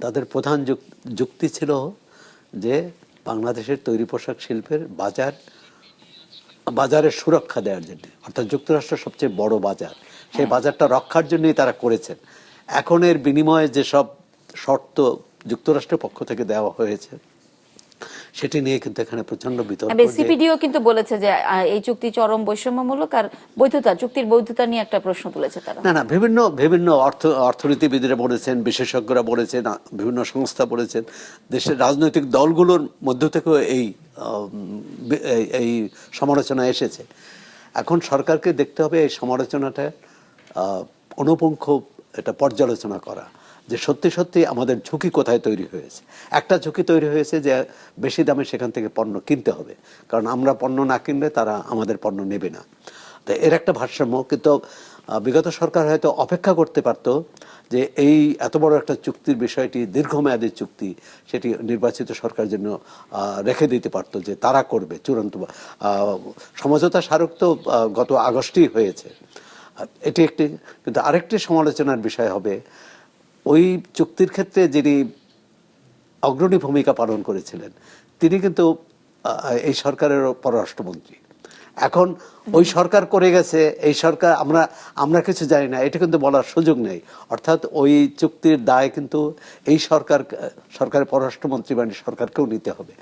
তাদের প্রধান যুক্তি ছিল যে বাংলাদেশের তৈরি পোশাক শিল্পের বাজারের সুরক্ষা দেওয়ার জন্য, অর্থাৎ যুক্তরাষ্ট্র সবচেয়ে বড় বাজার, সেই বাজারটা রক্ষার জন্যই তারা করেছেন। এখন এর বিনিময়ে যেসব শর্ত যুক্তরাষ্ট্রের পক্ষ থেকে দেওয়া হয়েছে সেটি নিয়ে কিন্তু এখানে প্রচন্ড বিতর্ক। সিপিডিও কিন্তু বলেছে যে এই চুক্তি চরম বৈষম্যমূলক আর চুক্তির বৈধতা নিয়ে একটা প্রশ্ন তুলেছে তারা। না, বিভিন্ন অর্থনীতিবিদরা বলেছেন, বিশেষজ্ঞরা বলেছেন, বিভিন্ন সংস্থা বলেছেন, দেশের রাজনৈতিক দলগুলোর মধ্য থেকেও এই সমালোচনা এসেছে। এখন সরকারকে দেখতে হবে এই সমালোচনাটা অনুপুঙ্খ এটা পর্যালোচনা করা, যে সত্যি সত্যি আমাদের ঝুঁকি কোথায় তৈরি হয়েছে। একটা ঝুঁকি তৈরি হয়েছে যে বেশি দামে সেখান থেকে পণ্য কিনতে হবে, কারণ আমরা পণ্য না কিনলে তারা আমাদের পণ্য নেবে না। তো এর একটা ভারসাম্য, কিন্তু বিগত সরকার হয়তো অপেক্ষা করতে পারত যে এই এত বড় একটা চুক্তির বিষয়টি দীর্ঘমেয়াদী চুক্তি, সেটি নির্বাচিত সরকার জন্য রেখে দিতে পারত, যে তারা করবে চূড়ান্ত। সমঝোতা স্মারক তো গত আগস্টেই হয়েছে, এটি একটি। কিন্তু আরেকটি সমালোচনার বিষয় হবে, ওই চুক্তির ক্ষেত্রে যিনি অগ্রণী ভূমিকা পালন করেছিলেন তিনি কিন্তু এই সরকারের পররাষ্ট্রমন্ত্রী। এখন ওই সরকার করে গেছে, এই সরকার আমরা কিছু জানি না, এটা কিন্তু বলার সুযোগ নেই। অর্থাৎ ওই চুক্তির দায় কিন্তু এই সরকারের পররাষ্ট্রমন্ত্রী মানে সরকারকেও নিতে হবে।